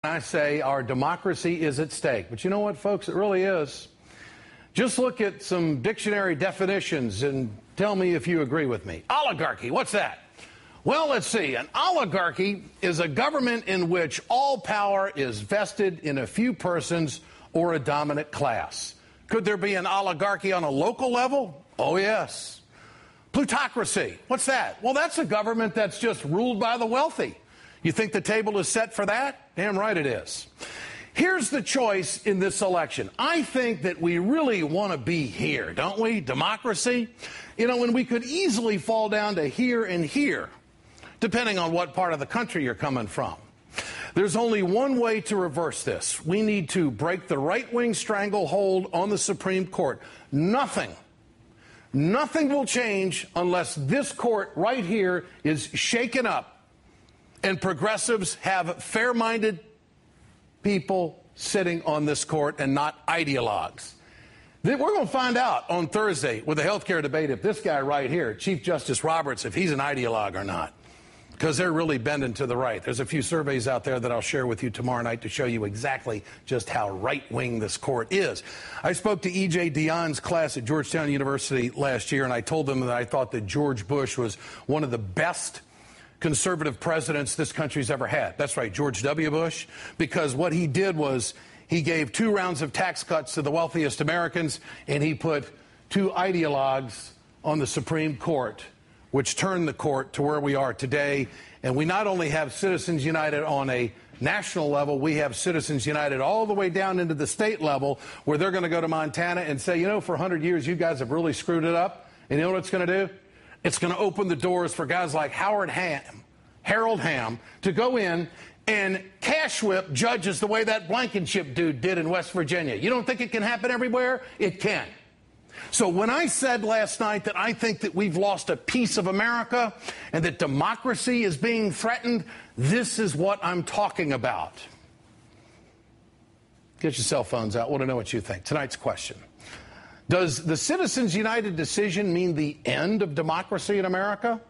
I say our democracy is at stake. But you know what, folks? It really is. Just look at some dictionary definitions and tell me if you agree with me. Oligarchy, what's that? Well, let's see. An oligarchy is a government in which all power is vested in a few persons or a dominant class. Could there be an oligarchy on a local level? Oh, yes. Plutocracy, what's that? Well, that's a government that's just ruled by the wealthy. You think the table is set for that? Damn right it is. Here's the choice in this election. I think that we really want to be here, don't we? Democracy. You know, when we could easily fall down to here and here, depending on what part of the country you're coming from. There's only one way to reverse this. We need to break the right-wing stranglehold on the Supreme Court. Nothing will change unless this court right here is shaken up and progressives have fair-minded people sitting on this court and not ideologues. We're going to find out on Thursday with the health care debate if this guy right here, Chief Justice Roberts, if he's an ideologue or not, because they're really bending to the right. There's a few surveys out there that I'll share with you tomorrow night to show you exactly just how right-wing this court is. I spoke to E.J. Dionne's class at Georgetown University last year, and I told them that I thought that George Bush was one of the best conservative presidents this country's ever had. That's right, George W. Bush, because what he did was he gave 2 rounds of tax cuts to the wealthiest Americans, and he put 2 ideologues on the Supreme Court, which turned the court to where we are today. And we not only have Citizens United on a national level, we have Citizens United all the way down into the state level, where they're going to go to Montana and say, you know, for 100 years, you guys have really screwed it up. And you know what it's going to do? It's going to open the doors for guys like Harold Hamm to go in and cash whip judges the way that Blankenship dude did in West Virginia. You don't think it can happen everywhere? It can. So when I said last night that I think that we've lost a piece of America and that democracy is being threatened, this is what I'm talking about. Get your cell phones out. I want to know what you think. Tonight's question. Does the Citizens United decision mean the end of democracy in America?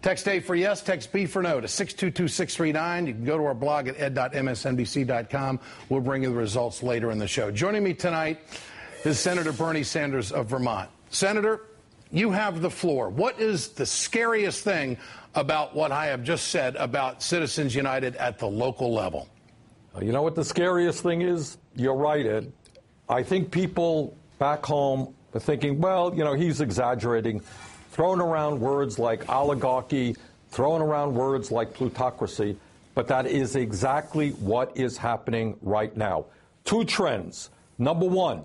Text A for yes, text B for no to 622-639. You can go to our blog at ed.msnbc.com. We'll bring you the results later in the show. Joining me tonight is Senator Bernie Sanders of Vermont. Senator, you have the floor. What is the scariest thing about what I have just said about Citizens United at the local level? You know what the scariest thing is? You're right, Ed. I think people back home are thinking, well, you know, he's exaggerating, throwing around words like oligarchy, throwing around words like plutocracy, but that is exactly what is happening right now. 2 trends. Number 1,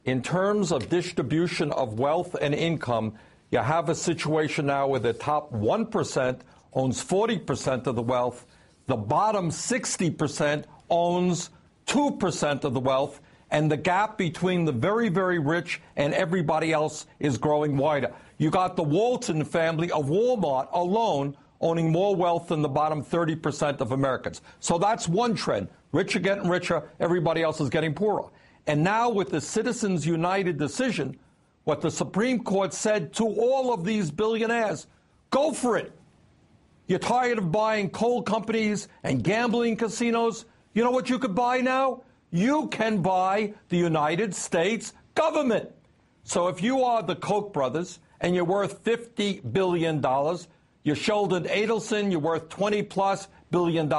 in terms of distribution of wealth and income, you have a situation now where the top 1% owns 40% of the wealth, the bottom 60% owns 2% of the wealth, and the gap between the very, very rich and everybody else is growing wider. You got the Walton family of Walmart alone owning more wealth than the bottom 30% of Americans. So that's one trend. Rich are getting richer, everybody else is getting poorer. And now with the Citizens United decision, what the Supreme Court said to all of these billionaires, go for it. You're tired of buying coal companies and gambling casinos? You know what you could buy now? You can buy the United States government. So if you are the Koch brothers and you're worth $50 billion, you're Sheldon Adelson, you're worth $20+ billion,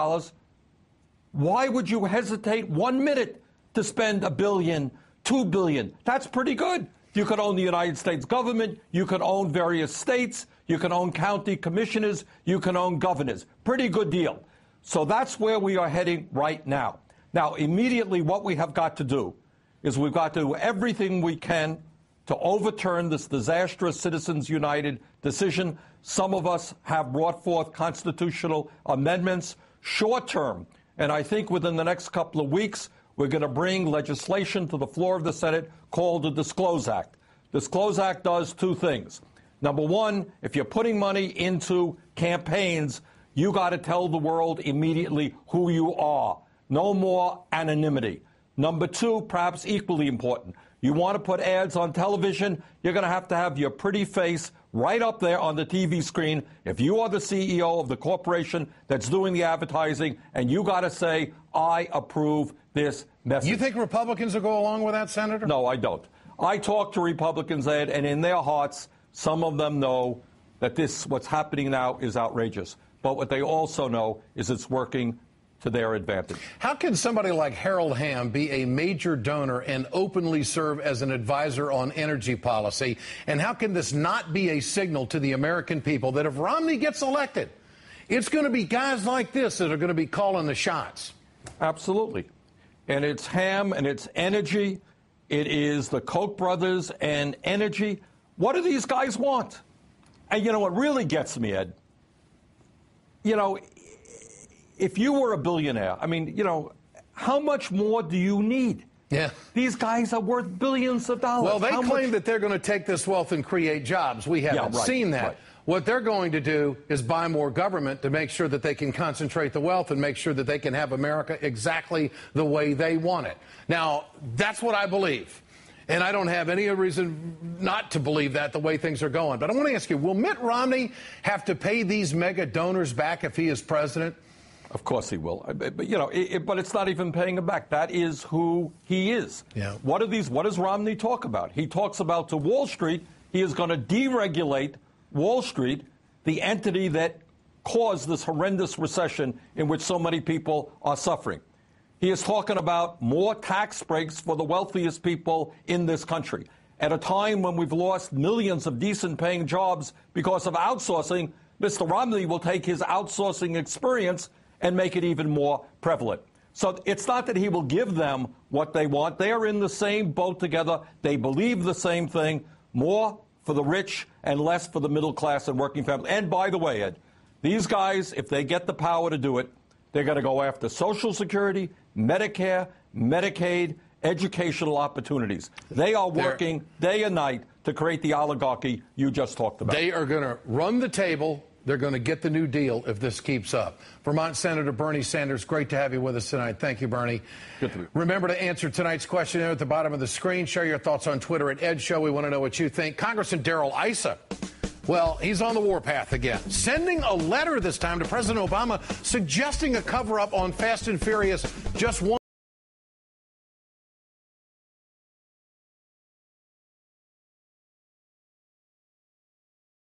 why would you hesitate 1 minute to spend $1 billion, $2 billion? That's pretty good. You could own the United States government, you could own various states, you can own county commissioners, you can own governors. Pretty good deal. So that's where we are heading right now. Now, immediately what we have got to do is we've got to do everything we can to overturn this disastrous Citizens United decision. Some of us have brought forth constitutional amendments short term, and I think within the next couple of weeks we're going to bring legislation to the floor of the Senate called the Disclose Act. Disclose Act does 2 things. Number 1, if you're putting money into campaigns, you got to tell the world immediately who you are. No more anonymity. Number 2, perhaps equally important, you want to put ads on television, you're going to have your pretty face right up there on the TV screen. If you are the CEO of the corporation that's doing the advertising, and you got to say, I approve this message. You think Republicans will go along with that, Senator? No, I don't. I talk to Republicans, Ed, and in their hearts, some of them know that what's happening now is outrageous. But what they also know is it's working to their advantage. How can somebody like Harold Hamm be a major donor and openly serve as an advisor on energy policy? And how can this not be a signal to the American people that if Romney gets elected, it's going to be guys like this that are going to be calling the shots? Absolutely. And it's Hamm and it's energy. It is the Koch brothers and energy. What do these guys want? And you know what really gets me, Ed? You know, if you were a billionaire, I mean, you know, how much more do you need? Yeah. These guys are worth billions of dollars. Well, they claim that they're going to take this wealth and create jobs. We haven't seen that. Right. What they're going to do is buy more government to make sure that they can concentrate the wealth and make sure that they can have America exactly the way they want it. Now, that's what I believe. And I don't have any reason not to believe that the way things are going. But I want to ask you, will Mitt Romney have to pay these mega donors back if he is president? Of course he will. But, you know, but it's not even paying him back. That is who he is. Yeah. What does Romney talk about? He talks about to Wall Street, he is going to deregulate Wall Street, the entity that caused this horrendous recession in which so many people are suffering. He is talking about more tax breaks for the wealthiest people in this country. At a time when we've lost millions of decent-paying jobs because of outsourcing, Mr. Romney will take his outsourcing experience and make it even more prevalent. So it's not that he will give them what they want. They are in the same boat together. They believe the same thing, more for the rich and less for the middle class and working family. And by the way, Ed, these guys, if they get the power to do it, they're going to go after Social Security, Medicare, Medicaid, educational opportunities. They are working day and night to create the oligarchy you just talked about. They are going to run the table. They're going to get the New Deal if this keeps up. Vermont Senator Bernie Sanders, great to have you with us tonight. Thank you, Bernie. Good to be. Remember to answer tonight's question there at the bottom of the screen. Share your thoughts on Twitter at Ed Show. We want to know what you think. Congressman Darrell Issa, well, he's on the warpath again, sending a letter this time to President Obama suggesting a cover-up on Fast and Furious just one